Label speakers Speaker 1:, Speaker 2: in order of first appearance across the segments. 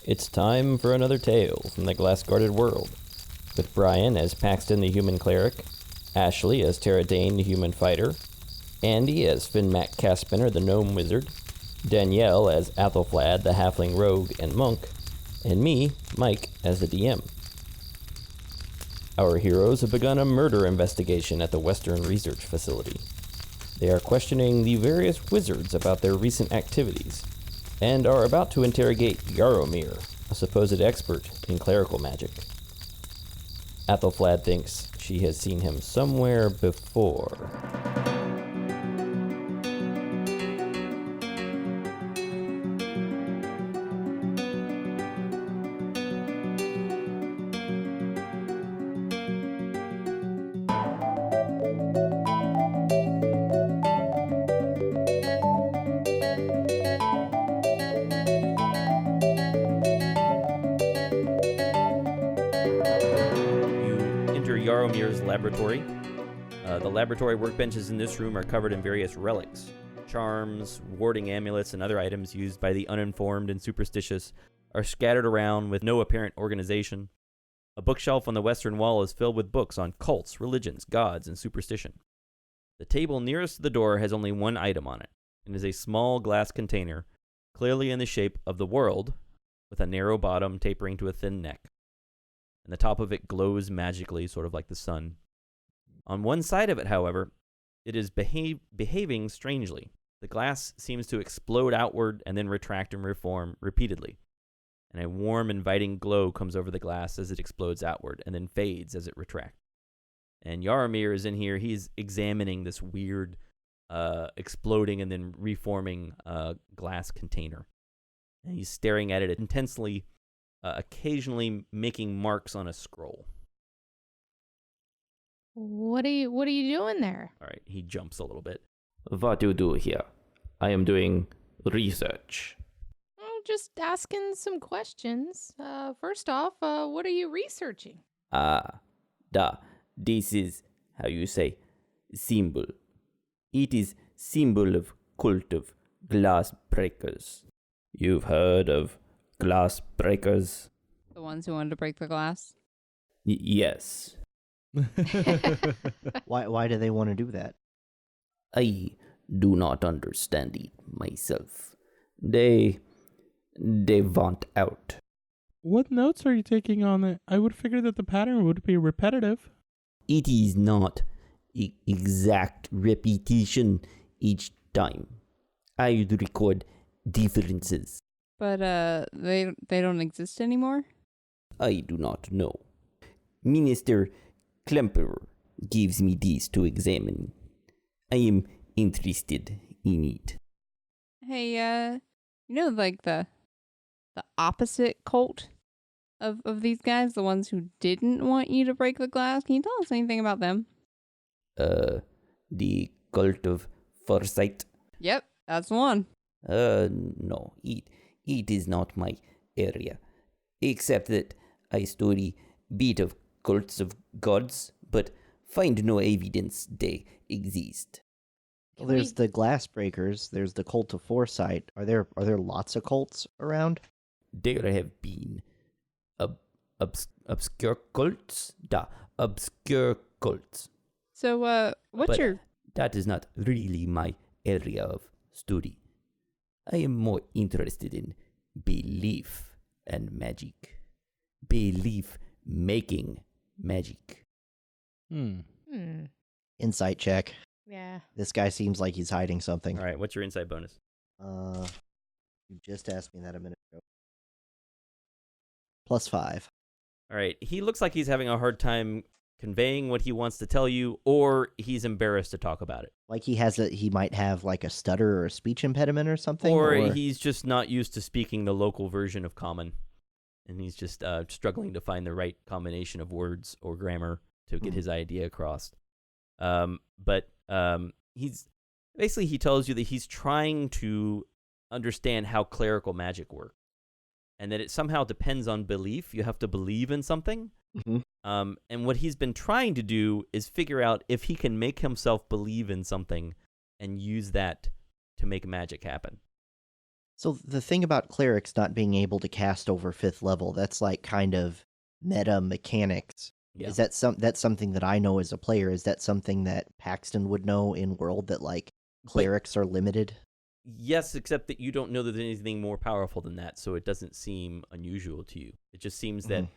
Speaker 1: It's time for another tale from the glass-guarded world, with Brian as Paxton the human cleric, Ashley as Tara Dane the human fighter, Andy as Finn Mac Caspinner the gnome wizard, Danielle as Athelflad the halfling rogue and monk, and me, Mike, as the DM. Our heroes have begun a murder investigation at the Western Research Facility. They are questioning the various wizards about their recent activities, and are about to interrogate Yaromir, a supposed expert in clerical magic. Athelflad thinks she has seen him somewhere before. Yaromir's laboratory. The laboratory workbenches in this room are covered in various relics. Charms, warding amulets, and other items used by the uninformed and superstitious are scattered around with no apparent organization. A bookshelf on the western wall is filled with books on cults, religions, gods, and superstition. The table nearest to the door has only one item on it, and is a small glass container, clearly in the shape of the world, with a narrow bottom tapering to a thin neck. And the top of it glows magically, sort of like the sun. On one side of it, however, it is behaving strangely. The glass seems to explode outward and then retract and reform repeatedly. And a warm, inviting glow comes over the glass as it explodes outward and then fades as it retracts. And Yaromir is in here. He's examining this weird exploding and then reforming glass container. And he's staring at it intensely, occasionally making marks on a scroll.
Speaker 2: What are you doing there?
Speaker 1: All right, he jumps a little bit.
Speaker 3: What do you do here? I am doing research.
Speaker 2: Oh, just asking some questions. First off, what are you researching?
Speaker 3: This is, how you say, symbol. It is symbol of cult of glass breakers. You've heard of glass breakers?
Speaker 4: The ones who wanted to break the glass?
Speaker 3: Yes.
Speaker 5: Why do they want to do that?
Speaker 3: I do not understand it myself. They want out.
Speaker 6: What notes are you taking on it? I would figure that the pattern would be repetitive.
Speaker 3: It is not exact repetition each time. I record differences.
Speaker 4: But they don't exist anymore?
Speaker 3: I do not know. Minister Klemperer gives me these to examine. I am interested in it.
Speaker 4: Hey, like the opposite cult of these guys, the ones who didn't want you to break the glass. Can you tell us anything about them?
Speaker 3: The cult of foresight.
Speaker 4: Yep, that's the one.
Speaker 3: No, it is not my area, except that I study bit of cults of gods, but find no evidence they exist.
Speaker 5: Well, there's the glass breakers. There's the cult of foresight. Are there lots of cults around?
Speaker 3: There have been obscure cults. Obscure cults.
Speaker 4: So, what's your...
Speaker 3: That is not really my area of study. I am more interested in belief and magic. Belief making magic.
Speaker 5: Insight check.
Speaker 2: Yeah.
Speaker 5: This guy seems like he's hiding something.
Speaker 1: All right, what's your insight bonus?
Speaker 5: You just asked me that a minute ago. +5.
Speaker 1: All right, he looks like he's having a hard time conveying what he wants to tell you, or he's embarrassed to talk about it.
Speaker 5: Like he might have like a stutter or a speech impediment or something?
Speaker 1: Or he's just not used to speaking the local version of common, and he's just struggling to find the right combination of words or grammar to get his idea across. But he tells you that he's trying to understand how clerical magic works, and that it somehow depends on belief. You have to believe in something.
Speaker 5: Mm-hmm.
Speaker 1: And what he's been trying to do is figure out if he can make himself believe in something and use that to make magic happen.
Speaker 5: So the thing about clerics not being able to cast over 5th level, that's like kind of meta mechanics.
Speaker 1: Yeah.
Speaker 5: Is that that's something that I know as a player? Is that something that Paxton would know in World, that like clerics are limited?
Speaker 1: Yes, except that you don't know that there's anything more powerful than that, so it doesn't seem unusual to you. It just seems that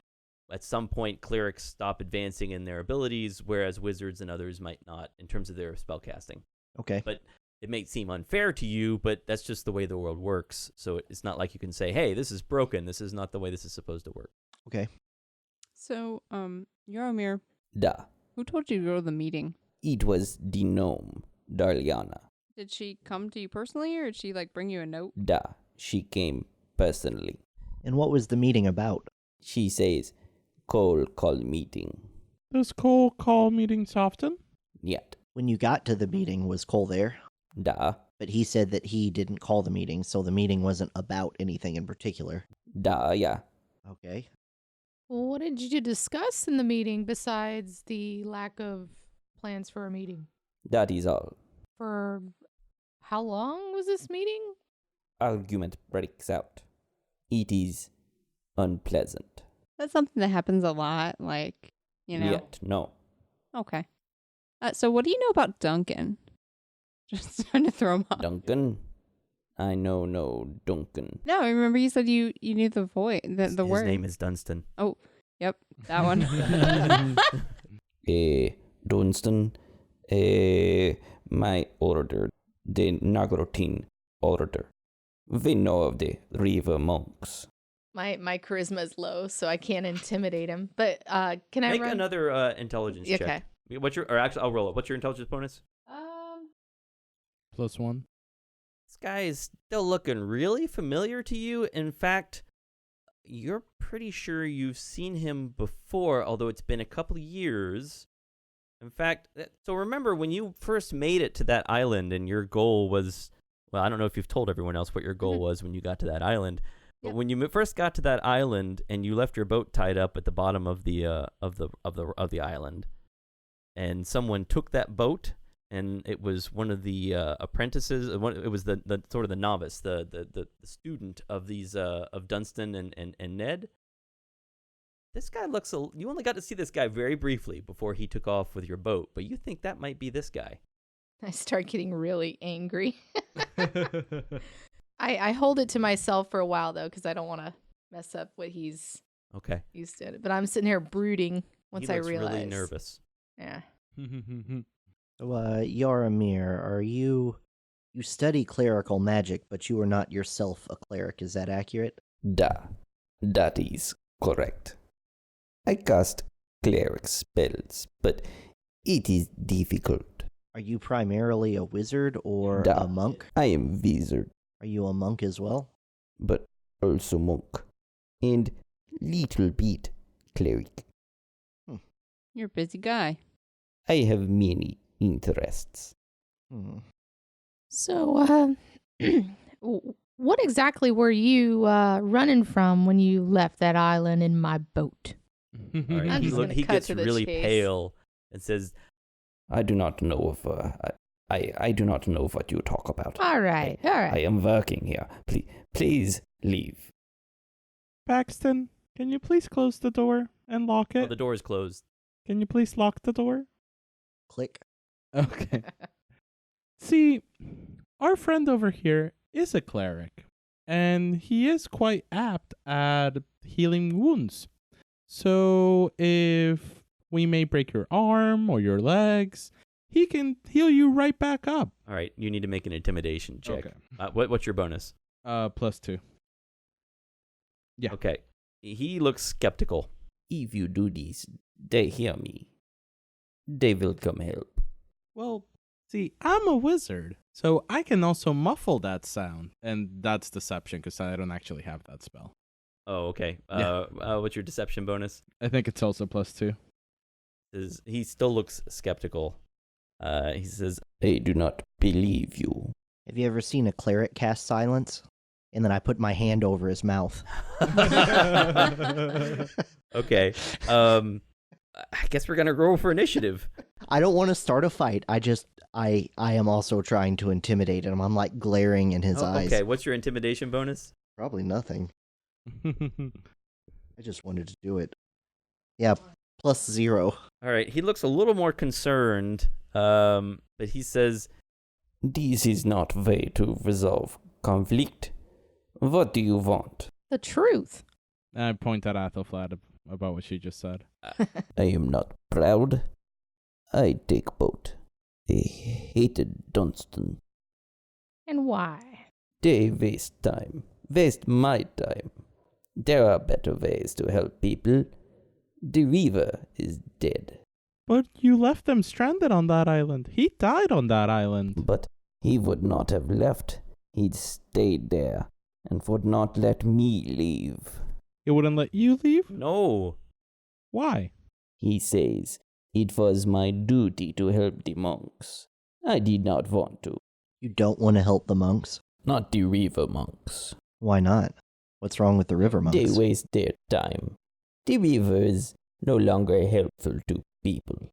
Speaker 1: at some point clerics stop advancing in their abilities, whereas wizards and others might not in terms of their spellcasting.
Speaker 5: Okay.
Speaker 1: But it may seem unfair to you, but that's just the way the world works. So it's not like you can say, hey, this is broken. This is not the way this is supposed to work.
Speaker 5: Okay.
Speaker 4: So, Yaromir,
Speaker 3: Da.
Speaker 4: who told you to go to the meeting?
Speaker 3: It was the gnome, Darliana.
Speaker 4: Did she come to you personally, or did she, like, bring you a note?
Speaker 3: Da. She came personally.
Speaker 5: And what was the meeting about?
Speaker 3: She says, call meeting.
Speaker 6: Does Cole call meetings often?
Speaker 3: Yet.
Speaker 5: When you got to the meeting, was Cole there?
Speaker 3: Da.
Speaker 5: But he said that he didn't call the meeting, so the meeting wasn't about anything in particular.
Speaker 3: Da, yeah.
Speaker 5: Okay.
Speaker 2: Well, what did you discuss in the meeting besides the lack of plans for a meeting?
Speaker 3: That is all.
Speaker 2: For how long was this meeting?
Speaker 3: Argument breaks out. It is unpleasant.
Speaker 4: That's something that happens a lot, like, you know.
Speaker 3: Yet, no.
Speaker 4: Okay. So what do you know about Duncan? Just trying to throw him off.
Speaker 3: Duncan? I know no Duncan.
Speaker 4: No, I remember you said you knew the voice, the
Speaker 1: His
Speaker 4: word.
Speaker 1: name is Dunstan.
Speaker 4: Oh, yep, that one.
Speaker 3: Dunstan, my order, the Nagrotin order. We know of the river monks.
Speaker 2: My charisma is low, so I can't intimidate him. But can I
Speaker 1: Make
Speaker 2: run?
Speaker 1: another intelligence check.
Speaker 2: Okay.
Speaker 1: I'll roll it. What's your intelligence bonus?
Speaker 6: +1.
Speaker 1: This guy is still looking really familiar to you. In fact, you're pretty sure you've seen him before, although it's been a couple of years. In fact, so remember when you first made it to that island and your goal was, well, I don't know if you've told everyone else what your goal was when you got to that island, but
Speaker 2: Yep.
Speaker 1: when you first got to that island and you left your boat tied up at the bottom of the island, and someone took that boat, and it was one of the apprentices. It was the sort of the novice, the student of these of Dunstan and Ned. This guy looks. You only got to see this guy very briefly before he took off with your boat, but you think that might be this guy.
Speaker 2: I start getting really angry. I hold it to myself for a while though, because I don't want to mess up what he's
Speaker 1: Okay.
Speaker 2: did. But I'm sitting here brooding once
Speaker 1: He
Speaker 2: I
Speaker 1: looks
Speaker 2: realize.
Speaker 1: really nervous.
Speaker 2: Yeah.
Speaker 5: So, Yaramir, you study clerical magic, but you are not yourself a cleric. Is that accurate?
Speaker 3: Da. That is correct. I cast cleric spells, but it is difficult.
Speaker 5: Are you primarily a wizard or
Speaker 3: Da.
Speaker 5: a monk?
Speaker 3: I am wizard,
Speaker 5: Are you a monk as well?
Speaker 3: but also monk. And little bit cleric.
Speaker 4: You're a busy guy.
Speaker 3: I have many interests.
Speaker 5: Hmm.
Speaker 2: So, what exactly were you running from when you left that island in my boat?
Speaker 1: All right.
Speaker 2: I'm just gonna
Speaker 1: He
Speaker 2: cut
Speaker 1: gets
Speaker 2: to the
Speaker 1: really
Speaker 2: chase.
Speaker 1: pale and says,
Speaker 3: I do not know if I do not know what you talk about.
Speaker 2: All right, all right.
Speaker 3: I am working here. Please leave.
Speaker 6: Paxton, can you please close the door and lock
Speaker 1: "Oh,
Speaker 6: it?
Speaker 1: the door is closed."
Speaker 6: Can you please lock the door?
Speaker 5: Click.
Speaker 6: Okay. See, our friend over here is a cleric, and he is quite apt at healing wounds. So if we may break your arm or your legs, he can heal you right back up.
Speaker 1: All right, you need to make an intimidation check.
Speaker 6: Okay.
Speaker 1: What's your bonus?
Speaker 6: +2. Yeah.
Speaker 1: Okay. He looks skeptical.
Speaker 3: If you do this, they hear me. They will come help.
Speaker 6: Well, see, I'm a wizard, so I can also muffle that sound, and that's deception because I don't actually have that spell.
Speaker 1: Oh, okay.
Speaker 6: Yeah.
Speaker 1: What's your deception bonus?
Speaker 6: I think it's also +2.
Speaker 1: He still looks skeptical. He says,
Speaker 3: I do not believe you.
Speaker 5: Have you ever seen a cleric cast silence? And then I put my hand over his mouth.
Speaker 1: okay. I guess we're gonna roll for initiative.
Speaker 5: I don't want to start a fight. I am also trying to intimidate him. I'm like glaring in his eyes.
Speaker 1: Okay, what's your intimidation bonus?
Speaker 5: Probably nothing. I just wanted to do it. Yeah, +0.
Speaker 1: All right, he looks a little more concerned, but he says,
Speaker 3: This is not way to resolve conflict. What do you want?
Speaker 2: The truth.
Speaker 6: I point at Athelflaed about what she just said.
Speaker 3: I am not proud. I take boat. I hated Dunstan.
Speaker 2: And why?
Speaker 3: They waste time. Waste my time. There are better ways to help people. The river is dead.
Speaker 6: But you left them stranded on that island. He died on that island.
Speaker 3: But he would not have left. He'd stayed there and would not let me leave.
Speaker 6: He wouldn't let you leave?
Speaker 1: no.
Speaker 6: Why?
Speaker 3: He says it was my duty to help the monks. I did not want to.
Speaker 5: You don't want to help the monks?
Speaker 3: Not the river monks.
Speaker 5: Why not? What's wrong with the river monks?
Speaker 3: They waste their time. The river is no longer helpful to people.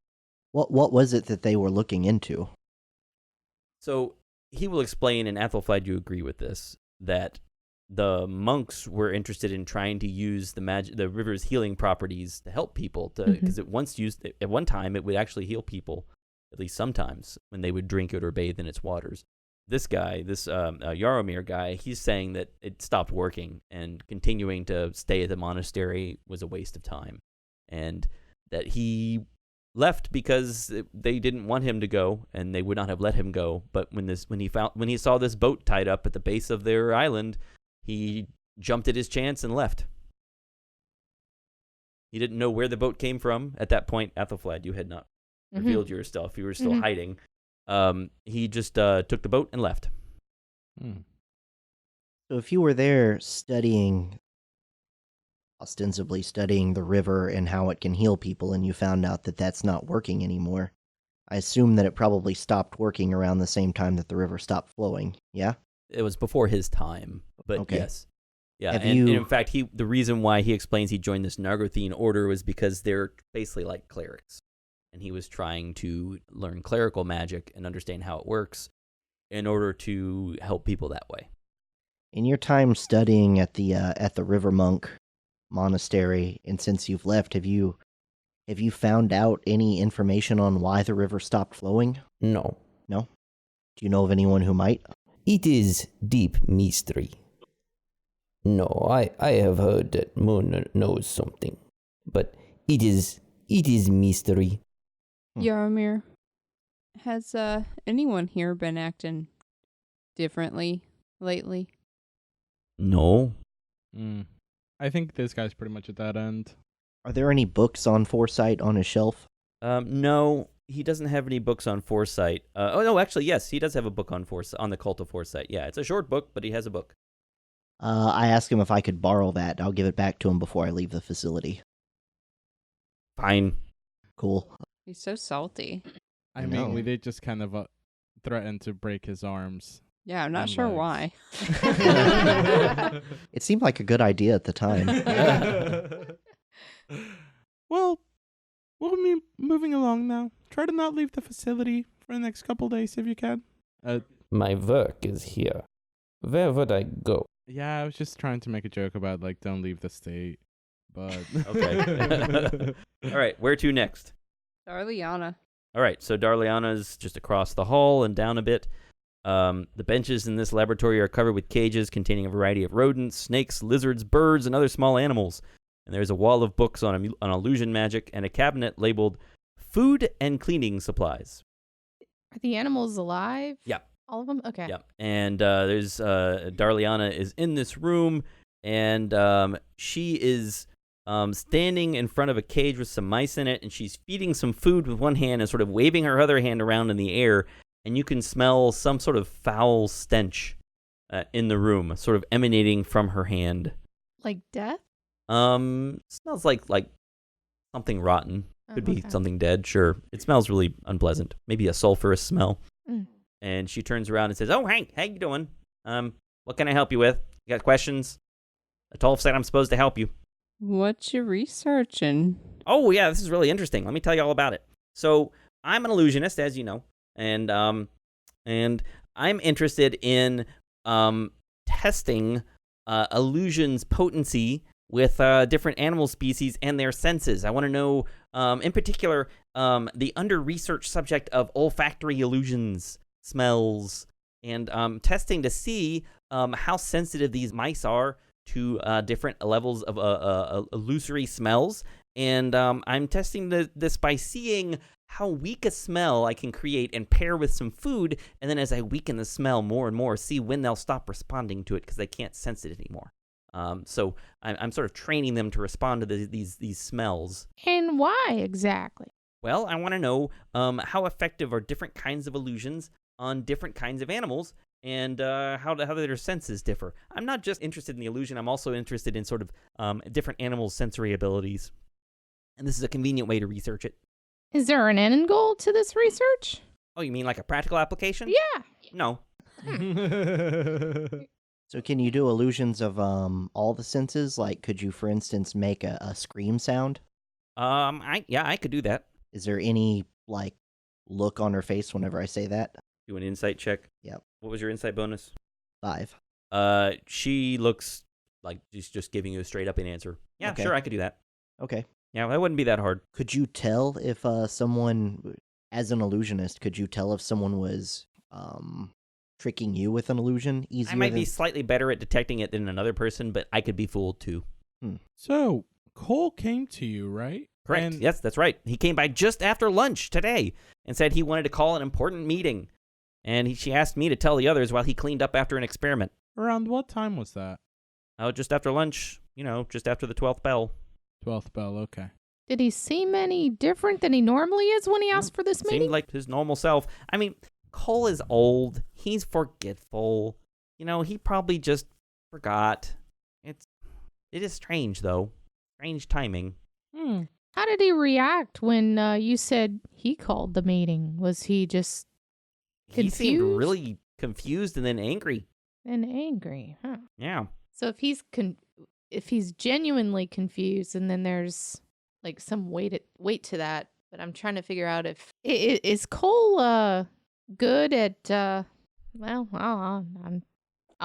Speaker 5: What was it that they were looking into?
Speaker 1: So he will explain, and Athelflaed, you agree with this, that the monks were interested in trying to use the river's healing properties to help people, because it once used at one time it would actually heal people, at least sometimes when they would drink it or bathe in its waters. This guy, this Yaromir guy, he's saying that it stopped working, and continuing to stay at the monastery was a waste of time, and that he left because they didn't want him to go, and they would not have let him go. But when he saw this boat tied up at the base of their island, he jumped at his chance and left. He didn't know where the boat came from at that point. Athelflaed, you had not revealed your stuff. You were still hiding. He just took the boat and left.
Speaker 5: So if you were there ostensibly studying the river and how it can heal people, and you found out that that's not working anymore, I assume that it probably stopped working around the same time that the river stopped flowing, yeah?
Speaker 1: It was before his time, but
Speaker 5: Okay.
Speaker 1: yes. Yeah,
Speaker 5: Have
Speaker 1: and
Speaker 5: you-
Speaker 1: in fact, the reason why he explains he joined this Nargothian order was because they're basically like clerics. And he was trying to learn clerical magic and understand how it works in order to help people that way.
Speaker 5: In your time studying at the River Monk Monastery, and since you've left, have you found out any information on why the river stopped flowing?
Speaker 3: No.
Speaker 5: No? Do you know of anyone who might?
Speaker 3: It is deep mystery. No, I have heard that Moon knows something, but it is mystery.
Speaker 4: Yaromir, has anyone here been acting differently lately?
Speaker 1: No.
Speaker 6: I think this guy's pretty much at that end.
Speaker 5: Are there any books on foresight on his shelf?
Speaker 1: No, he doesn't have any books on foresight. No, actually, yes, he does have a book on the cult of foresight. Yeah, it's a short book, but he has a book.
Speaker 5: I asked him if I could borrow that. I'll give it back to him before I leave the facility.
Speaker 1: Fine.
Speaker 5: Cool.
Speaker 4: He's so salty.
Speaker 6: I
Speaker 5: know.
Speaker 6: mean, we did just kind of threaten to break his arms.
Speaker 4: Yeah, I'm not
Speaker 6: And
Speaker 4: sure
Speaker 6: legs.
Speaker 4: why.
Speaker 5: It seemed like a good idea at the time.
Speaker 6: Well, we'll be moving along now. Try to not leave the facility for the next couple days if you can.
Speaker 3: My work is here. Where would I go?
Speaker 6: Yeah, I was just trying to make a joke about, like, don't leave the state. But
Speaker 1: Okay. All right, where to next?
Speaker 4: Darliana.
Speaker 1: All right, so Darliana's just across the hall and down a bit. The benches in this laboratory are covered with cages containing a variety of rodents, snakes, lizards, birds, and other small animals. And there's a wall of books on illusion magic and a cabinet labeled Food and Cleaning Supplies.
Speaker 2: Are the animals alive?
Speaker 1: Yeah.
Speaker 2: All of them? Okay.
Speaker 1: Yeah, and there's Darliana is in this room, and she is standing in front of a cage with some mice in it, and she's feeding some food with one hand and sort of waving her other hand around in the air, and you can smell some sort of foul stench in the room, sort of emanating from her hand.
Speaker 2: Like death?
Speaker 1: Smells like something rotten. Could be
Speaker 2: okay.
Speaker 1: something dead, sure. It smells really unpleasant. Maybe a sulfurous smell.
Speaker 2: Mm.
Speaker 1: And she turns around and says, "Oh, Hank, how you doing? What can I help you with? You got questions? Atolf said I'm supposed to help you."
Speaker 4: What you researching?
Speaker 1: "Oh, yeah, this is really interesting. Let me tell you all about it." So I'm an illusionist, as you know, and I'm interested in testing illusion's potency with different animal species and their senses. I want to know, in particular, the under-researched subject of olfactory illusions, smells, and testing to see how sensitive these mice are to different levels of illusory smells. And I'm testing this by seeing how weak a smell I can create and pair with some food, and then as I weaken the smell more and more, see when they'll stop responding to it because they can't sense it anymore. So I'm sort of training them to respond to these smells.
Speaker 2: And why exactly?
Speaker 1: Well, I want to know how effective are different kinds of illusions on different kinds of animals, and how their senses differ. I'm not just interested in the illusion, I'm also interested in sort of different animals' sensory abilities. And this is a convenient way to research it.
Speaker 2: Is there an end goal to this research?
Speaker 1: Oh, you mean like a practical application?
Speaker 2: Yeah.
Speaker 1: No.
Speaker 5: So can you do illusions of all the senses? Like, could you, for instance, make a scream sound?
Speaker 1: I could do that.
Speaker 5: Is there any like look on her face whenever I say that?
Speaker 1: Do an insight check.
Speaker 5: Yep.
Speaker 1: What was your insight bonus?
Speaker 5: 5.
Speaker 1: She looks like she's just giving you a straight up answer. Yeah,
Speaker 5: Okay.
Speaker 1: sure, I could do that.
Speaker 5: Okay.
Speaker 1: Yeah, that wouldn't be that hard.
Speaker 5: Could you tell if someone, as an illusionist, could you tell if someone was tricking you with an illusion easier?
Speaker 1: I might be slightly better at detecting it than another person, but I could be fooled too.
Speaker 6: So, Cole came to you, right?
Speaker 1: Correct.
Speaker 6: And
Speaker 1: Yes, that's right. He came by just after lunch today and said he wanted to call an important meeting. And she asked me to tell the others while he cleaned up after an experiment.
Speaker 6: Around what time was that?
Speaker 1: Oh, just after lunch, just after the 12th bell.
Speaker 6: 12th bell, okay.
Speaker 2: Did he seem any different than he normally is when he asked for this meeting?
Speaker 1: Seemed like his normal self. I mean, Cole is old. He's forgetful. He probably just forgot. It is strange, though. Strange timing.
Speaker 2: How did he react when you said he called the meeting? Was he just
Speaker 1: He seemed
Speaker 2: confused?
Speaker 1: really confused and then angry.
Speaker 2: and angry? Huh.
Speaker 1: Yeah.
Speaker 2: So if he's genuinely confused, and then there's like some weight to that, but I'm trying to figure out if is Cole good at I'll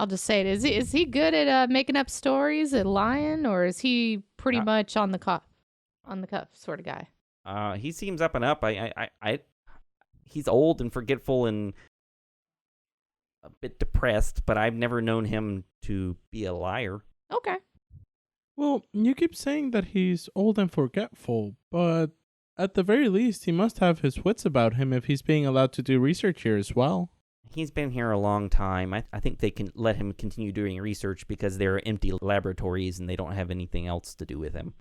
Speaker 2: just say it. Is he good at making up stories and lying, or is he pretty much on the cuff sort of guy?
Speaker 1: He seems up and up. He's old and forgetful and a bit depressed, but I've never known him to be a liar.
Speaker 2: Okay.
Speaker 6: Well, you keep saying that he's old and forgetful, but at the very least, he must have his wits about him if he's being allowed to do research here as well.
Speaker 1: He's been here a long time. I think they can let him continue doing research because there are empty laboratories and they don't have anything else to do with him.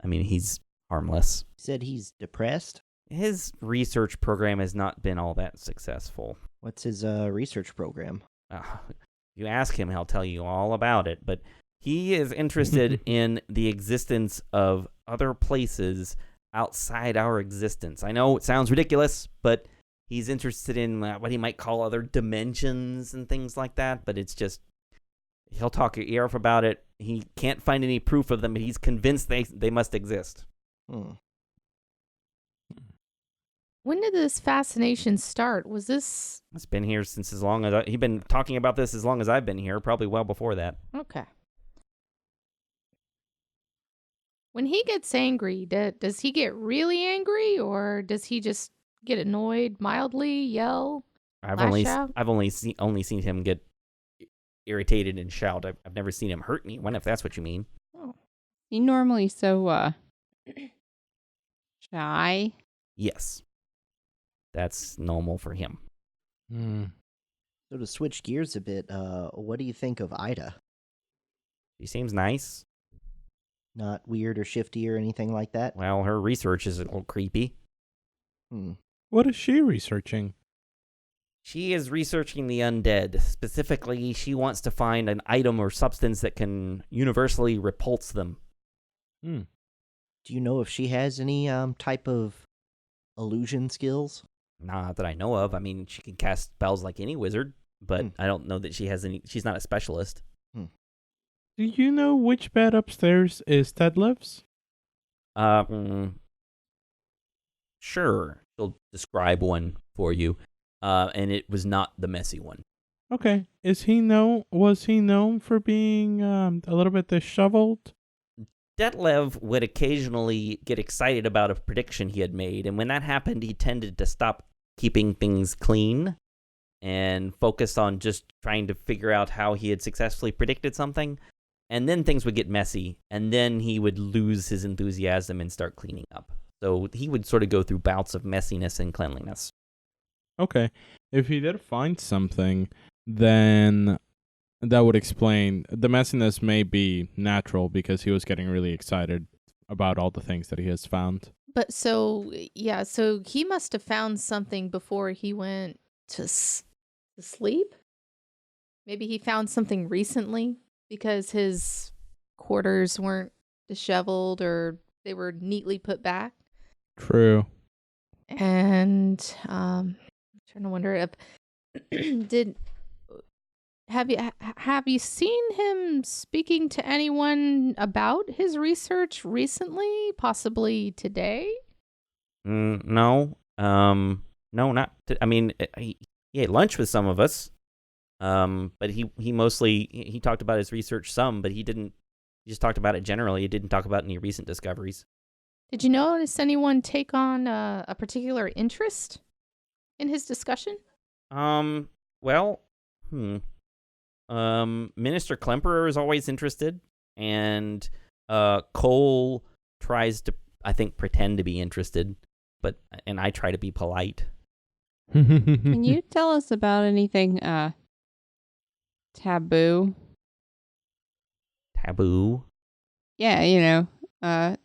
Speaker 1: I mean, he's harmless.
Speaker 5: You said he's depressed?
Speaker 1: His research program has not been all that successful.
Speaker 5: What's his research program?
Speaker 1: You ask him, he'll tell you all about it, but he is interested in the existence of other places outside our existence. I know it sounds ridiculous, but he's interested in what he might call other dimensions and things like that, but it's just, he'll talk your ear off about it. He can't find any proof of them, but he's convinced they must exist.
Speaker 2: When did this fascination start? Was this
Speaker 1: It's been here since as long as he's been talking about this as long as I've been here, probably well before that.
Speaker 2: okay? When he gets angry, does he get really angry, or does he just get annoyed, mildly yell?
Speaker 1: I've
Speaker 2: Lash out?
Speaker 1: only seen him get irritated and shout. I've never seen him hurt anyone, if that's what you mean.
Speaker 2: Oh,
Speaker 4: He normally so shy.
Speaker 1: Yes. That's normal for him.
Speaker 5: So to switch gears a bit, what do you think of Ida?
Speaker 1: She seems nice.
Speaker 5: Not weird or shifty or anything like that?
Speaker 1: Well, her research is a little creepy.
Speaker 6: What is she researching?
Speaker 1: She is researching the undead. Specifically, she wants to find an item or substance that can universally repulse them.
Speaker 5: Do you know if she has any type of illusion skills?
Speaker 1: Not that I know of. I mean, she can cast spells like any wizard, but I don't know that she has any. She's not a specialist.
Speaker 6: Do you know which bed upstairs is Ted lives?
Speaker 1: Sure. she'll describe one for you, and it was not the messy one.
Speaker 6: Okay. Was he known for being a little bit disheveled?
Speaker 1: Detlev would occasionally get excited about a prediction he had made, and when that happened, he tended to stop keeping things clean and focus on just trying to figure out how he had successfully predicted something. And then things would get messy, and then he would lose his enthusiasm and start cleaning up. So he would sort of go through bouts of messiness and cleanliness.
Speaker 6: Okay. If he did find something, then that would explain the messiness may be natural because he was getting really excited about all the things that he has found.
Speaker 2: But so he must have found something before he went to sleep. Maybe he found something recently because his quarters weren't disheveled or they were neatly put back.
Speaker 6: True.
Speaker 2: And I'm trying to wonder if have you seen him speaking to anyone about his research recently, possibly today?
Speaker 1: No. No, not. He ate lunch with some of us. But he mostly he talked about his research some, but he just talked about it generally. He didn't talk about any recent discoveries.
Speaker 2: Did you notice anyone take on a particular interest in his discussion?
Speaker 1: Well, Minister Klemperer is always interested, and Cole tries to, I think, pretend to be interested, and I try to be polite.
Speaker 4: Can you tell us about anything taboo?
Speaker 1: Taboo?
Speaker 4: Yeah,
Speaker 1: Well,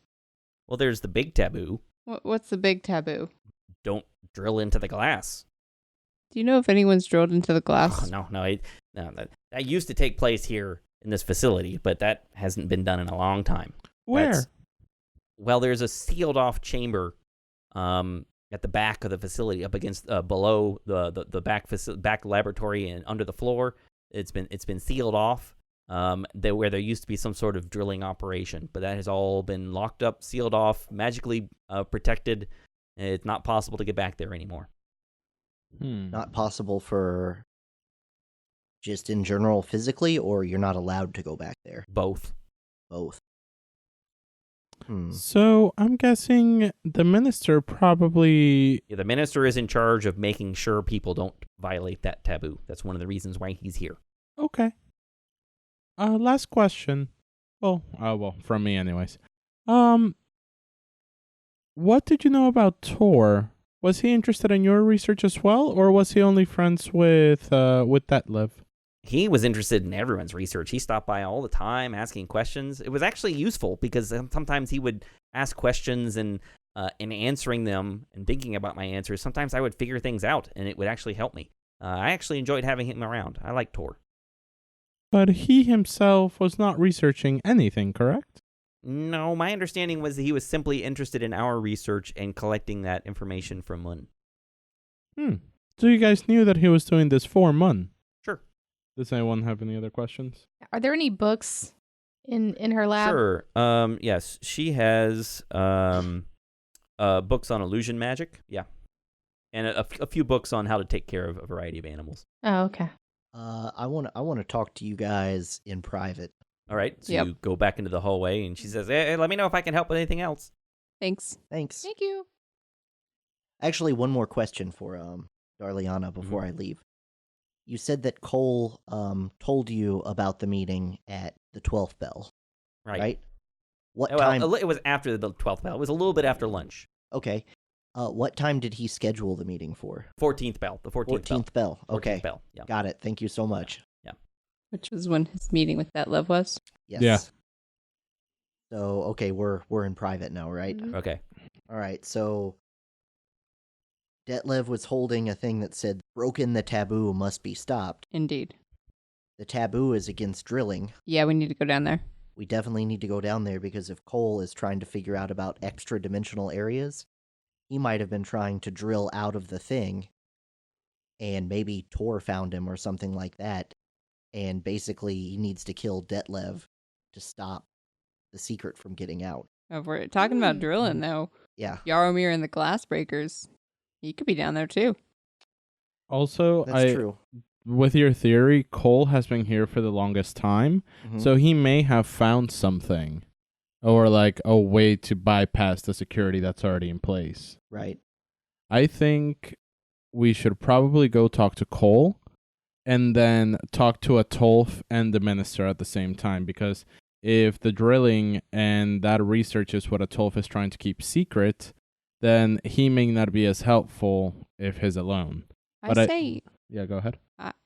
Speaker 1: there's the big taboo.
Speaker 4: what's the big taboo?
Speaker 1: Don't drill into the glass.
Speaker 4: Do you know if anyone's drilled into the glass?
Speaker 1: Oh, no. That used to take place here in this facility, but that hasn't been done in a long time.
Speaker 6: Where?
Speaker 1: Well, there's a sealed off chamber at the back of the facility, up against below the back laboratory and under the floor. It's been sealed off. Where there used to be some sort of drilling operation, but that has all been locked up, sealed off, magically protected. It's not possible to get back there anymore.
Speaker 5: Not possible for just in general physically, or you're not allowed to go back there?
Speaker 1: Both.
Speaker 5: Both.
Speaker 6: So I'm guessing the minister probably...
Speaker 1: Yeah, the minister is in charge of making sure people don't violate that taboo. That's one of the reasons why he's here.
Speaker 6: Okay. Last question. Well, from me anyways. What did you know about Tor? Was he interested in your research as well, or was he only friends with Detlev?
Speaker 1: He was interested in everyone's research. He stopped by all the time asking questions. It was actually useful because sometimes he would ask questions and in answering them and thinking about my answers, sometimes I would figure things out and it would actually help me. I actually enjoyed having him around. I like Tor.
Speaker 6: But he himself was not researching anything, correct?
Speaker 1: No, my understanding was that he was simply interested in our research and collecting that information from Mun.
Speaker 6: So you guys knew that he was doing this for Mun?
Speaker 1: Sure.
Speaker 6: Does anyone have any other questions?
Speaker 2: Are there any books in her lab?
Speaker 1: Sure. Yes, she has books on illusion magic. Yeah, and a few books on how to take care of a variety of animals.
Speaker 2: Oh, okay.
Speaker 5: I want to talk to you guys in private.
Speaker 1: All right. So
Speaker 4: Yep.
Speaker 1: you go back into the hallway, and she says, "Hey, let me know if I can help with anything else."
Speaker 4: Thanks.
Speaker 5: Thanks.
Speaker 2: Thank you.
Speaker 5: Actually, one more question for Darliana before I leave. You said that Cole told you about the meeting at the 12th bell, right? What time?
Speaker 1: It was after the 12th bell. It was a little bit after lunch.
Speaker 5: Okay. What time did he schedule the meeting for?
Speaker 1: 14th bell. The 14th bell.
Speaker 5: 14th bell. Okay.
Speaker 1: 14th bell. Yeah.
Speaker 5: Got it. Thank you so much.
Speaker 4: Which was when his meeting with Detlev was.
Speaker 5: Yes.
Speaker 6: Yeah.
Speaker 5: So, okay, we're in private now, right?
Speaker 2: Mhm.
Speaker 1: Okay.
Speaker 5: All right. So Detlev was holding a thing that said broken the taboo must be stopped.
Speaker 4: Indeed.
Speaker 5: The taboo is against drilling.
Speaker 4: Yeah, we need to go down there.
Speaker 5: We definitely need to go down there because if Cole is trying to figure out about extra dimensional areas, he might have been trying to drill out of the thing, and maybe Tor found him or something like that, and basically he needs to kill Detlev to stop the secret from getting out.
Speaker 4: If we're talking about drilling, though,
Speaker 5: Yeah.
Speaker 4: Yaromir and the Glassbreakers, He could be down there too.
Speaker 6: Also,
Speaker 5: That's true.
Speaker 6: with your theory, Cole has been here for the longest time,
Speaker 5: Mhm.
Speaker 6: so he may have found something, or like a way to bypass the security that's already in place.
Speaker 5: Right.
Speaker 6: I think we should probably go talk to Cole, and then talk to Atolf and the minister at the same time, because if the drilling and that research is what Atolf is trying to keep secret, then he may not be as helpful if he's alone. But yeah, go ahead.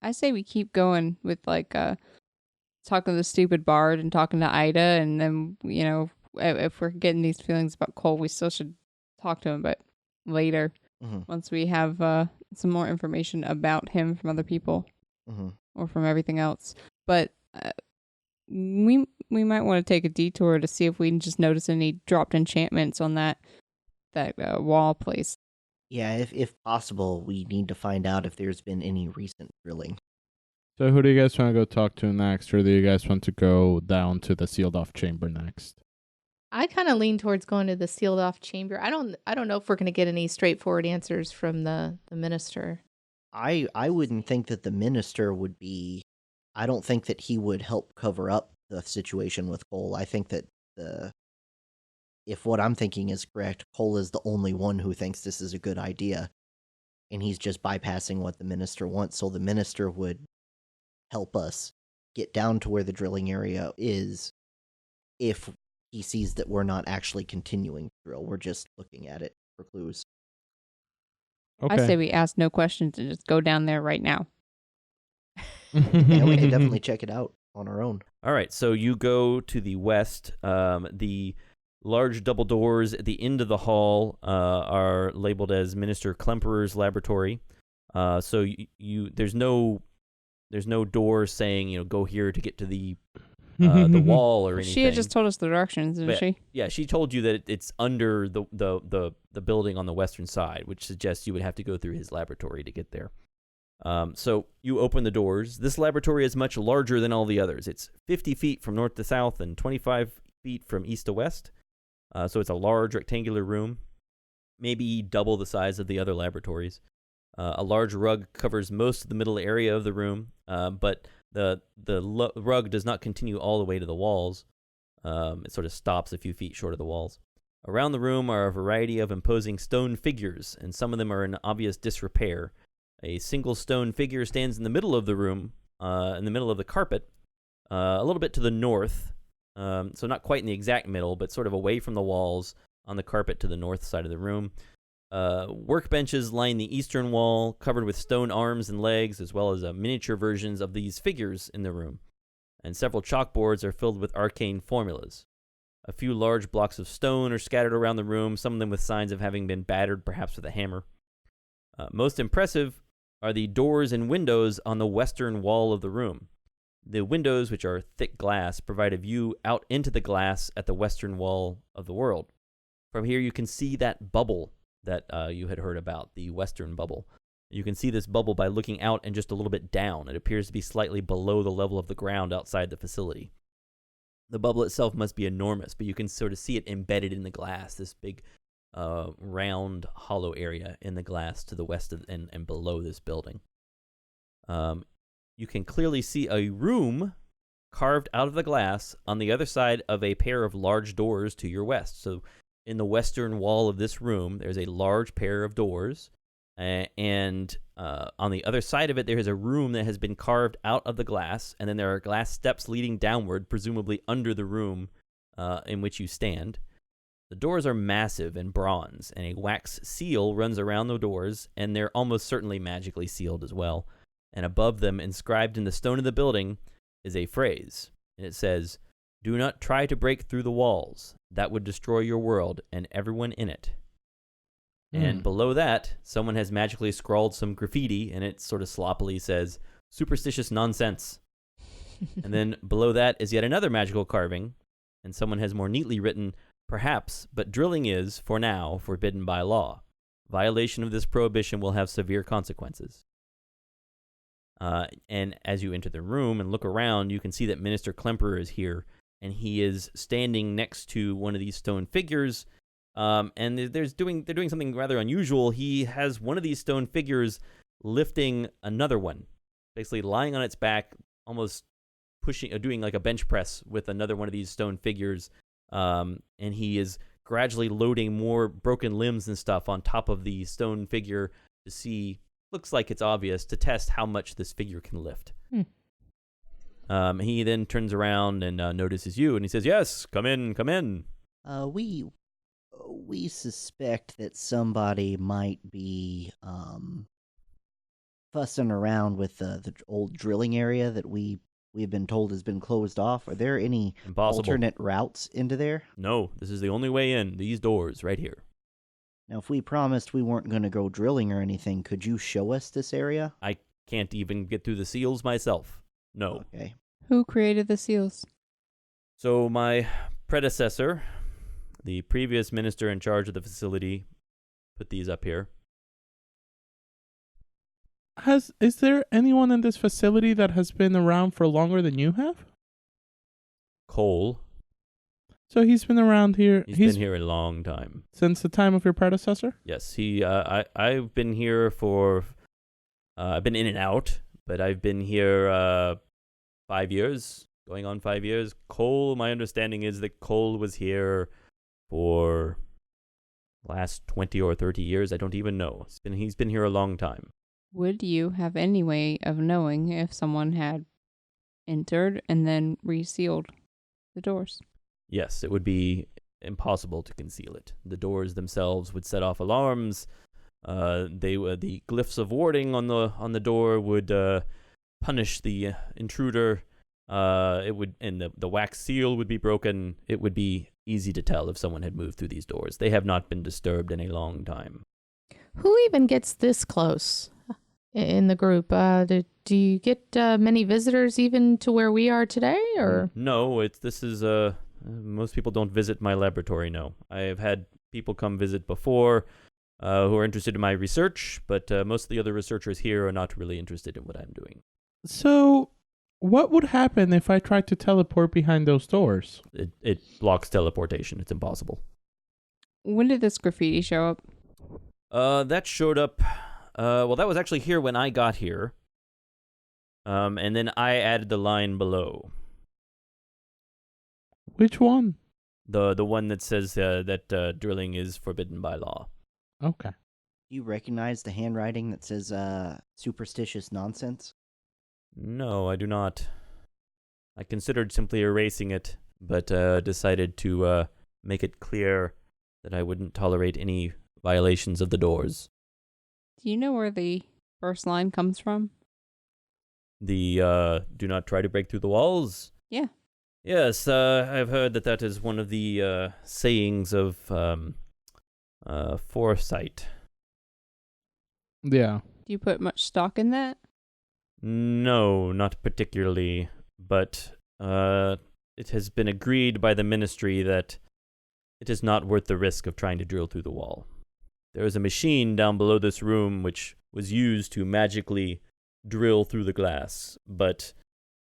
Speaker 4: I say we keep going with like talking to the stupid bard and talking to Ida, and then if we're getting these feelings about Cole, we still should talk to him, but later
Speaker 5: Mhm.
Speaker 4: once we have some more information about him from other people
Speaker 5: Mhm.
Speaker 4: or from everything else. But we might want to take a detour to see if we can just notice any dropped enchantments on that wall place.
Speaker 5: Yeah, if possible, we need to find out if there's been any recent drilling.
Speaker 6: So who do you guys want to go talk to next, or do you guys want to go down to the sealed off chamber next?
Speaker 2: I kind of lean towards going to the sealed off chamber. I don't know if we're going to get any straightforward answers from the minister.
Speaker 5: I wouldn't think that the minister would be. I don't think that he would help cover up the situation with Cole. I think that if what I'm thinking is correct, Cole is the only one who thinks this is a good idea, and he's just bypassing what the minister wants. So the minister would help us get down to where the drilling area is if he sees that we're not actually continuing to drill. We're just looking at it for clues.
Speaker 6: Okay.
Speaker 4: I say we ask no questions and just go down there right now.
Speaker 5: Yeah, we can definitely check it out on our own.
Speaker 1: All right, so you go to the west. The large double doors at the end of the hall are labeled as Minister Klemperer's laboratory. So there's no door saying go here to get to the wall or anything.
Speaker 4: She had just told us the directions, didn't
Speaker 1: But,
Speaker 4: she?
Speaker 1: Yeah, she told you that it's under the building on the western side, which suggests you would have to go through his laboratory to get there. So you open the doors. This laboratory is much larger than all the others. It's 50 feet from north to south and 25 feet from east to west. So it's a large rectangular room, maybe double the size of the other laboratories. A large rug covers most of the middle area of the room, but the rug does not continue all the way to the walls. It sort of stops a few feet short of the walls. Around the room are a variety of imposing stone figures, and some of them are in obvious disrepair. A single stone figure stands in the middle of the room, in the middle of the carpet, a little bit to the north, so not quite in the exact middle, but sort of away from the walls on the carpet to the north side of the room. Workbenches line the eastern wall, covered with stone arms and legs, as well as miniature versions of these figures in the room. And several chalkboards are filled with arcane formulas. A few large blocks of stone are scattered around the room, some of them with signs of having been battered, perhaps with a hammer. Most impressive are the doors and windows on the western wall of the room. The windows, which are thick glass, provide a view out into the glass at the western wall of the world. From here, you can see that bubble that you had heard about, the western bubble. You can see this bubble by looking out and just a little bit down. It appears to be slightly below the level of the ground outside the facility. The bubble itself must be enormous, but you can sort of see it embedded in the glass, this big round hollow area in the glass to the west of, and below this building. You can clearly see a room carved out of the glass on the other side of a pair of large doors to your west. So in the western wall of this room, there's a large pair of doors, and on the other side of it, there is a room that has been carved out of the glass, and then there are glass steps leading downward, presumably under the room in which you stand. The doors are massive and bronze, and a wax seal runs around the doors, and they're almost certainly magically sealed as well. And above them, inscribed in the stone of the building, is a phrase, and it says, "Do not try to break through the walls. That would destroy your world and everyone in it." And below that, someone has magically scrawled some graffiti, and it sort of sloppily says, "Superstitious nonsense." And then below that is yet another magical carving, and someone has more neatly written, "Perhaps, but drilling is, for now, forbidden by law. Violation of this prohibition will have severe consequences." And as you enter the room and look around, you can see that Minister Klemperer is here, and he is standing next to one of these stone figures, And they're doing something rather unusual. He has one of these stone figures lifting another one, basically lying on its back, almost doing like a bench press with another one of these stone figures. And he is gradually loading more broken limbs and stuff on top of the stone figure to see, looks like it's obvious, to test how much this figure can lift. He then turns around and notices you, and he says, "Yes, come in, come in."
Speaker 5: We suspect that somebody might be fussing around with the old drilling area that we've been told has been closed off. Are there any
Speaker 1: Impossible.
Speaker 5: alternate routes into there?
Speaker 1: No, this is the only way in. These doors right here.
Speaker 5: Now, if we promised we weren't going to go drilling or anything, could you show us this area?
Speaker 1: I can't even get through the seals myself. No.
Speaker 5: Okay.
Speaker 4: Who created the seals?
Speaker 1: So my predecessor, the previous minister in charge of the facility, put these up here.
Speaker 6: Is there anyone in this facility that has been around for longer than you have?
Speaker 1: Cole.
Speaker 6: So he's been around here.
Speaker 1: He's been here a long time.
Speaker 6: Since the time of your predecessor?
Speaker 1: Yes, I've been here for, I've been in and out, but I've been here 5 years, going on 5 years. Cole, my understanding is that Cole was here for last 20 or 30 years. I don't even know. He's been here a long time.
Speaker 4: Would you have any way of knowing if someone had entered and then resealed the doors?
Speaker 1: Yes, it would be impossible to conceal it. The doors themselves would set off alarms. The glyphs of warding on the door would punish the intruder. The wax seal would be broken. It would be easy to tell if someone had moved through these doors. They have not been disturbed in a long time.
Speaker 2: Who even gets this close in the group? Do you get many visitors even to where we are today, or?
Speaker 1: No, most people don't visit my laboratory, no. I have had people come visit before who are interested in my research, but most of the other researchers here are not really interested in what I'm doing.
Speaker 6: So, what would happen if I tried to teleport behind those doors?
Speaker 1: It blocks teleportation. It's impossible.
Speaker 4: When did this graffiti show up?
Speaker 1: That showed up... well, that was actually here when I got here. And then I added the line below.
Speaker 6: Which one?
Speaker 1: The one that says that drilling is forbidden by law.
Speaker 6: Okay.
Speaker 5: Do you recognize the handwriting that says superstitious nonsense?
Speaker 1: No, I do not. I considered simply erasing it, but decided to make it clear that I wouldn't tolerate any violations of the doors.
Speaker 4: Do you know where the first line comes from?
Speaker 1: The do not try to break through the walls?
Speaker 4: Yeah.
Speaker 1: Yes, I've heard that is one of the sayings of foresight.
Speaker 6: Yeah.
Speaker 4: Do you put much stock in that?
Speaker 1: No, not particularly, but it has been agreed by the ministry that it is not worth the risk of trying to drill through the wall. There is a machine down below this room which was used to magically drill through the glass, but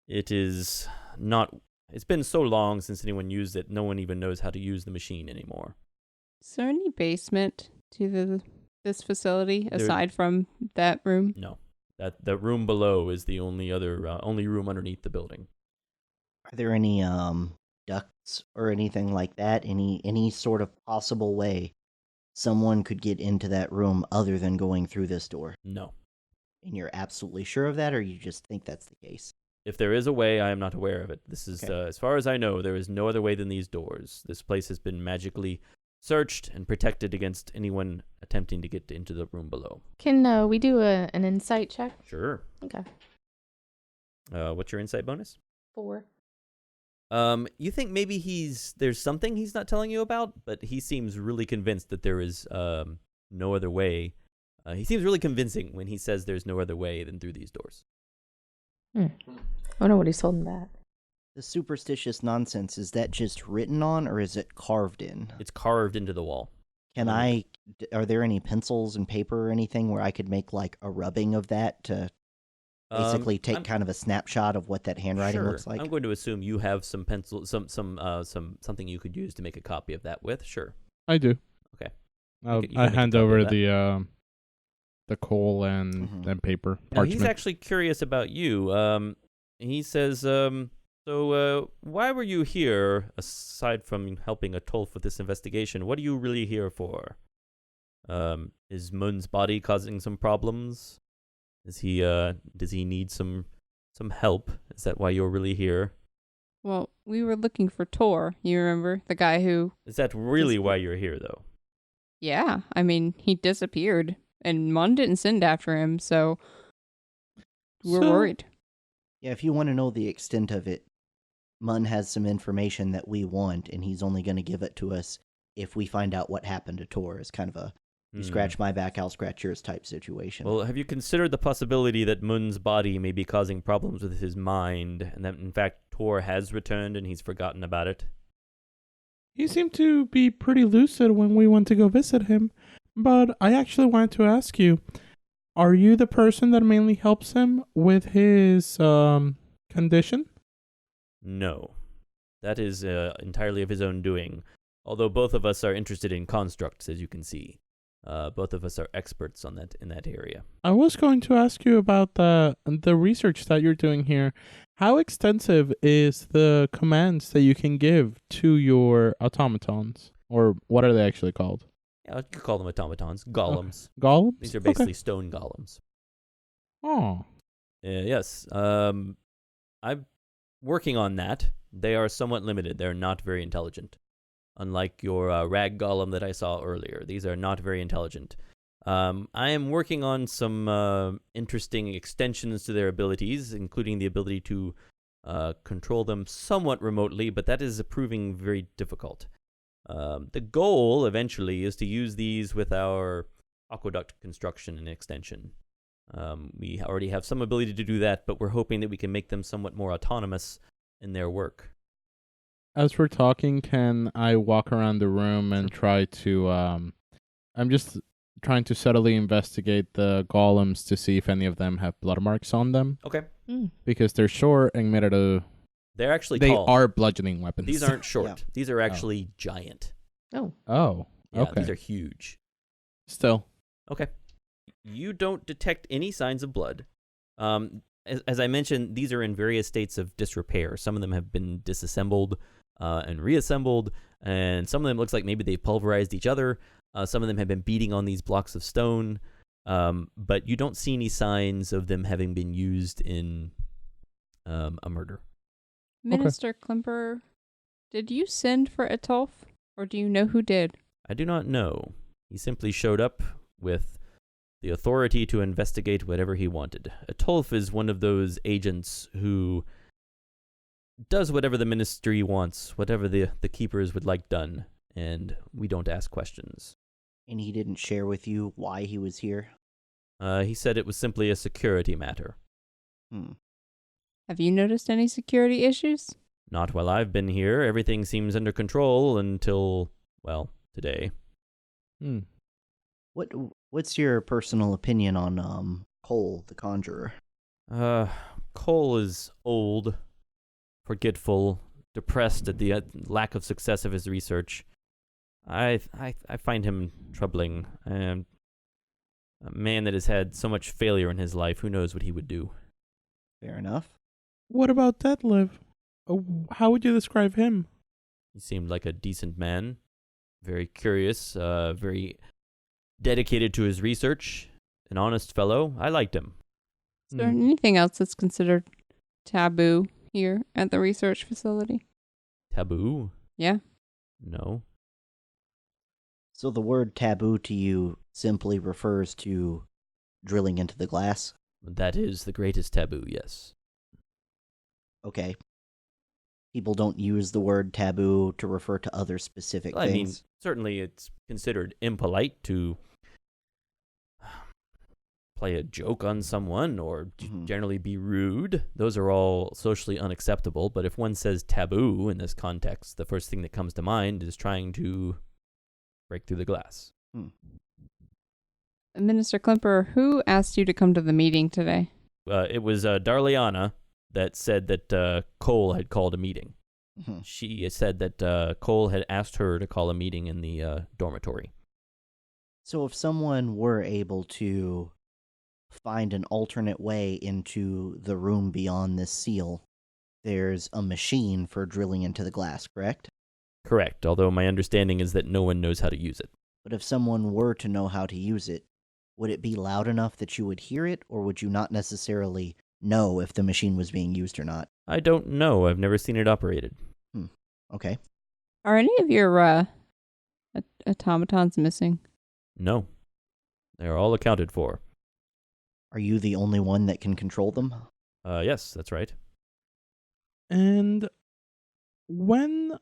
Speaker 1: it is not... It's been so long since anyone used it, no one even knows how to use the machine anymore.
Speaker 4: Is there any basement to this facility aside from that room?
Speaker 1: No. The room below is the only room underneath the building.
Speaker 5: Are there any ducts or anything like that? Any sort of possible way someone could get into that room other than going through this door?
Speaker 1: No.
Speaker 5: And you're absolutely sure of that, or you just think that's the case?
Speaker 1: If there is a way, I am not aware of it. This is,
Speaker 5: Okay.
Speaker 1: As far as I know, there is no other way than these doors. This place has been magically searched and protected against anyone attempting to get into the room below.
Speaker 2: Can we do an insight check?
Speaker 1: Sure.
Speaker 2: Okay.
Speaker 1: What's your insight bonus?
Speaker 2: 4.
Speaker 1: You think maybe there's something he's not telling you about, but he seems really convinced that there is no other way. He seems really convincing when he says there's no other way than through these doors.
Speaker 2: I wonder what he's holding back.
Speaker 5: The superstitious nonsense, is that just written on, or is it carved in?
Speaker 1: It's carved into the wall.
Speaker 5: Are there any pencils and paper or anything where I could make like a rubbing of that to basically take kind of a snapshot of what that handwriting
Speaker 1: Sure.
Speaker 5: looks like?
Speaker 1: I'm going to assume you have some pencil, something you could use to make a copy of that with. Sure.
Speaker 6: I do. I
Speaker 1: can make a
Speaker 6: hand
Speaker 1: copy of
Speaker 6: over
Speaker 1: that.
Speaker 6: the coal and
Speaker 5: Mhm.
Speaker 6: and paper
Speaker 1: Now, he's
Speaker 6: parchment.
Speaker 1: actually curious about you. He says, so why were you here, aside from helping Atolf with this investigation? What are you really here for? Is Mun's body causing some problems? Does he need some help? Is that why you're really here?
Speaker 4: Well, we were looking for Tor. You remember the guy who?
Speaker 1: Is that really why you're here, though?
Speaker 4: Yeah, I mean, he disappeared, and Mun didn't send after him, so we're
Speaker 6: So-
Speaker 4: worried.
Speaker 5: Yeah, if you want to know the extent of it, Mun has some information that we want, and he's only going to give it to us if we find out what happened to Tor. It's kind of a you
Speaker 1: Hmm.
Speaker 5: scratch my back, I'll scratch yours type situation.
Speaker 1: Well, have you considered the possibility that Mun's body may be causing problems with his mind, and that in fact Tor has returned and he's forgotten about it?
Speaker 6: He seemed to be pretty lucid when we went to go visit him, but I actually wanted to ask you, are you the person that mainly helps him with his condition?
Speaker 1: No. That is entirely of his own doing, although both of us are interested in constructs, as you can see. Both of us are experts on that in that area.
Speaker 6: I was going to ask you about the research that you're doing here. How extensive is the commands that you can give to your automatons? Or what are they actually called?
Speaker 1: Yeah, you could call them automatons, golems.
Speaker 6: Golems?
Speaker 1: These are basically stone golems.
Speaker 6: Oh.
Speaker 1: Yes. I'm working on that. They are somewhat limited. They're not very intelligent. Unlike your rag golem that I saw earlier. These are not very intelligent. I am working on some interesting extensions to their abilities, including the ability to control them somewhat remotely, but that is proving very difficult. The goal, eventually, is to use these with our aqueduct construction and extension. We already have some ability to do that, but we're hoping that we can make them somewhat more autonomous in their work.
Speaker 6: As we're talking, can I walk around the room and try to I'm just trying to subtly investigate the golems to see if any of them have blood marks on them,
Speaker 1: Okay.
Speaker 6: because they're short and made out of
Speaker 1: They're actually
Speaker 6: they
Speaker 1: tall.
Speaker 6: are bludgeoning weapons.
Speaker 1: These aren't short.
Speaker 5: Yeah.
Speaker 1: These are actually giant.
Speaker 2: Oh,
Speaker 6: Oh,
Speaker 1: Yeah,
Speaker 6: okay.
Speaker 1: these are huge.
Speaker 6: Still.
Speaker 1: Okay. You don't detect any signs of blood. As I mentioned, these are in various states of disrepair. Some of them have been disassembled and reassembled, and some of them looks like maybe they pulverized each other. Some of them have been beating on these blocks of stone, but you don't see any signs of them having been used in a murder.
Speaker 4: Minister Klimper, did you send for Atolf, or do you know who did?
Speaker 1: I do not know. He simply showed up with the authority to investigate whatever he wanted. Atolf is one of those agents who does whatever the ministry wants, whatever the keepers would like done, and we don't ask questions.
Speaker 5: And he didn't share with you why he was here?
Speaker 1: He said it was simply a security matter.
Speaker 4: Have you noticed any security issues?
Speaker 1: Not while I've been here. Everything seems under control until, well, today.
Speaker 5: What's your personal opinion on Cole, the Conjurer?
Speaker 1: Cole is old, forgetful, depressed at the lack of success of his research. I find him troubling. A man that has had so much failure in his life, who knows what he would do?
Speaker 5: Fair enough.
Speaker 6: What about Deadlive? How would you describe him?
Speaker 1: He seemed like a decent man, very curious, very dedicated to his research, an honest fellow. I liked him.
Speaker 4: Is there anything else that's considered taboo here at the research facility?
Speaker 1: Taboo?
Speaker 4: Yeah.
Speaker 1: No.
Speaker 5: So the word taboo to you simply refers to drilling into the glass?
Speaker 1: That is the greatest taboo, yes.
Speaker 5: Okay. People don't use the word taboo to refer to other specific
Speaker 1: Well, I mean,
Speaker 5: things.
Speaker 1: certainly it's considered impolite to play a joke on someone or
Speaker 5: Mhm.
Speaker 1: generally be rude. Those are all socially unacceptable. But if one says taboo in this context, the first thing that comes to mind is trying to break through the glass.
Speaker 4: Minister Klimper, who asked you to come to the meeting today?
Speaker 1: It was Darliana that said that Cole had called a meeting.
Speaker 5: Mhm.
Speaker 1: She said that Cole had asked her to call a meeting in the dormitory.
Speaker 5: So if someone were able to find an alternate way into the room beyond this seal, there's a machine for drilling into the glass, correct?
Speaker 1: Correct, although my understanding is that no one knows how to use it.
Speaker 5: But if someone were to know how to use it, would it be loud enough that you would hear it, or would you not necessarily know if the machine was being used or not?
Speaker 1: I don't know. I've never seen it operated.
Speaker 5: Okay.
Speaker 4: Are any of your automatons missing?
Speaker 1: No. They're all accounted for.
Speaker 5: Are you the only one that can control them?
Speaker 1: Yes, that's right.
Speaker 6: And when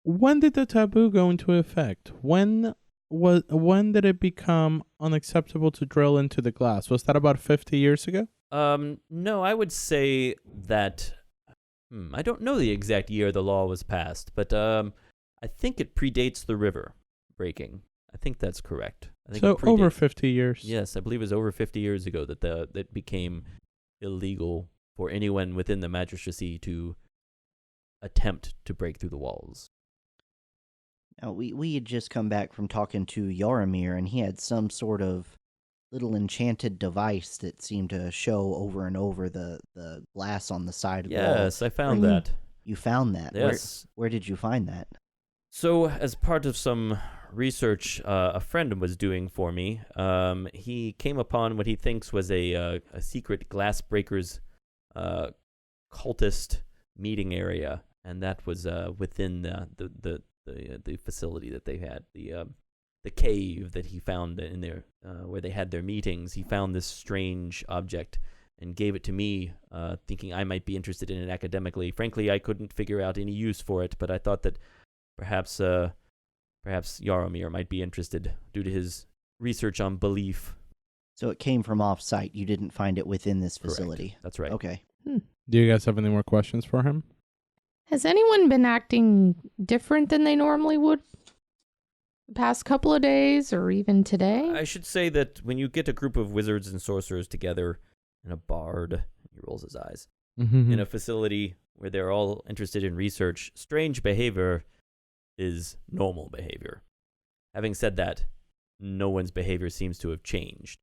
Speaker 6: did the taboo go into effect? When did it become unacceptable to drill into the glass? Was that about 50 years ago?
Speaker 1: No, I would say that I don't know the exact year the law was passed, but I think it predates the river breaking. I think that's correct. I think
Speaker 6: So
Speaker 1: it
Speaker 6: over
Speaker 1: predates-
Speaker 6: 50 years.
Speaker 1: Yes, I believe it was over 50 years ago that that became illegal for anyone within the magistracy to attempt to break through the walls.
Speaker 5: Now, we had just come back from talking to Yaramir, and he had some sort of little enchanted device that seemed to show over and over the glass on the side of the wall.
Speaker 1: Yes, I found
Speaker 5: Where-
Speaker 1: that.
Speaker 5: You found that?
Speaker 1: Yes.
Speaker 5: Where did you find that?
Speaker 1: So, as part of some research a friend was doing for me, he came upon what he thinks was a secret glass breakers cultist meeting area, and that was within the facility that they had, the cave that he found in there where they had their meetings. He found this strange object and gave it to me, thinking I might be interested in it academically. Frankly, I couldn't figure out any use for it, but I thought that perhaps Yaromir might be interested due to his research on belief.
Speaker 5: So it came from off-site. You didn't find it within this
Speaker 1: Correct.
Speaker 5: facility.
Speaker 1: That's right.
Speaker 5: Okay.
Speaker 6: Do you guys have any more questions for him?
Speaker 2: Has anyone been acting different than they normally would the past couple of days or even today?
Speaker 1: I should say that when you get a group of wizards and sorcerers together in a bard, he rolls his eyes,
Speaker 6: Mm-hmm.
Speaker 1: in a facility where they're all interested in research, strange behavior is normal behavior. Having said that, no one's behavior seems to have changed.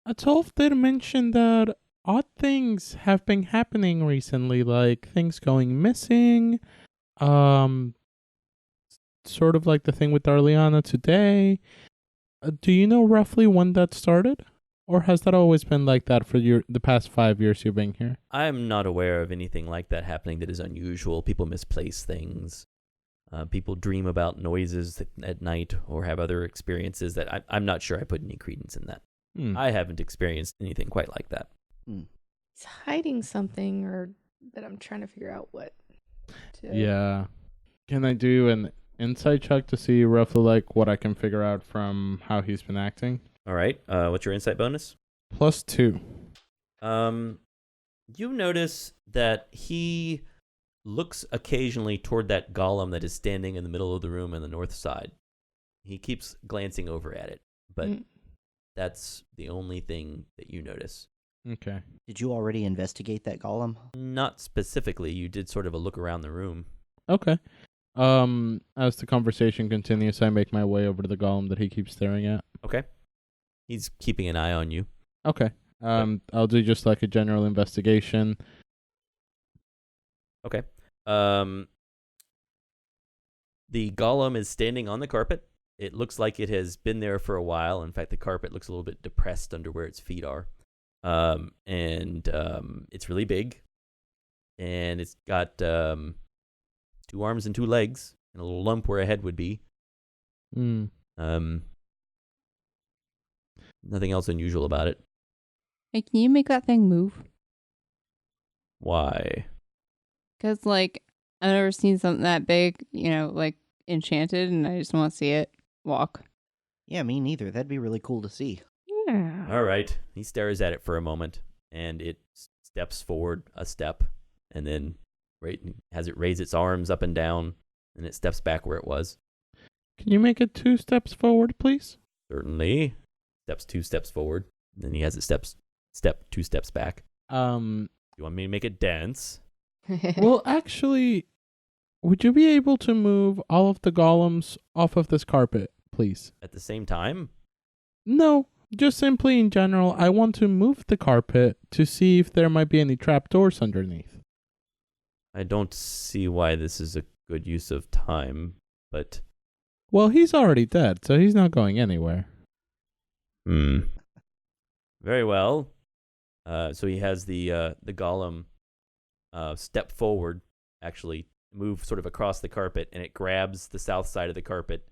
Speaker 6: Atolf did mention that odd things have been happening recently, like things going missing, sort of like the thing with Darliana today. Do you know roughly when that started? Or has that always been like that for the past 5 years you've been here?
Speaker 1: I'm not aware of anything like that happening that is unusual. People misplace things. People dream about noises at night or have other experiences that I'm not sure I put any credence in that. I haven't experienced anything quite like that.
Speaker 2: He's hiding something, or but I'm trying to figure out what.
Speaker 6: Yeah. Can I do an insight check to see roughly like what I can figure out from how he's been acting?
Speaker 1: All right. What's your insight bonus?
Speaker 6: +2.
Speaker 1: You notice that he looks occasionally toward that golem that is standing in the middle of the room on the north side. He keeps glancing over at it, but that's the only thing that you notice.
Speaker 6: Okay.
Speaker 5: Did you already investigate that golem?
Speaker 1: Not specifically. You did sort of a look around the room.
Speaker 6: Okay. As the conversation continues, I make my way over to the golem that he keeps staring at.
Speaker 1: Okay. He's keeping an eye on you.
Speaker 6: Okay. I'll do just like a general investigation.
Speaker 1: Okay. The golem is standing on the carpet. It looks like it has been there for a while. In fact, the carpet looks a little bit depressed under where its feet are. It's really big. And it's got 2 arms and 2 legs and a little lump where a head would be. Nothing else unusual about it.
Speaker 4: Hey, can you make that thing move?
Speaker 1: Why?
Speaker 4: Because, like, I've never seen something that big, like enchanted, and I just want to see it walk.
Speaker 5: Yeah, me neither. That'd be really cool to see.
Speaker 2: Yeah.
Speaker 1: All right. He stares at it for a moment, and it steps forward a step, and then has it raise its arms up and down, and it steps back where it was.
Speaker 6: Can you make it 2 steps forward, please?
Speaker 1: Certainly. Steps 2 steps forward. And then he has it step 2 steps back. You want me to make it dance?
Speaker 6: Well, actually, would you be able to move all of the golems off of this carpet, please.
Speaker 1: At the same time?
Speaker 6: No, just simply in general, I want to move the carpet to see if there might be any trapdoors underneath.
Speaker 1: I don't see why this is a good use of time, but...
Speaker 6: Well, he's already dead, so he's not going anywhere.
Speaker 1: Very well. So he has the golem step forward, actually move sort of across the carpet, and it grabs the south side of the carpet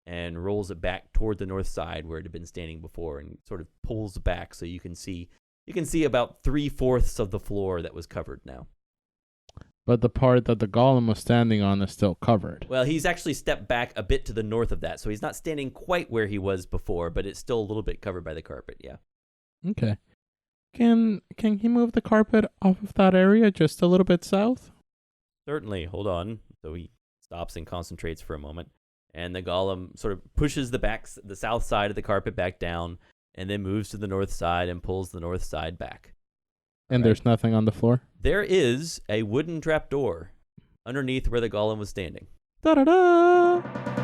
Speaker 1: and rolls it back toward the north side where it had been standing before, and sort of pulls back so you can see about 3/4 of the floor that was covered now.
Speaker 6: But the part that the golem was standing on is still covered.
Speaker 1: Well, he's actually stepped back a bit to the north of that, so he's not standing quite where he was before, but it's still a little bit covered by the carpet, yeah.
Speaker 6: Okay. Can he move the carpet off of that area just a little bit south?
Speaker 1: Certainly, hold on. So he stops and concentrates for a moment, and the golem sort of pushes the south side of the carpet back down, and then moves to the north side and pulls the north side back.
Speaker 6: And there's nothing on the floor?
Speaker 1: There is a wooden trapdoor underneath where the golem was standing.
Speaker 6: Da-da-da!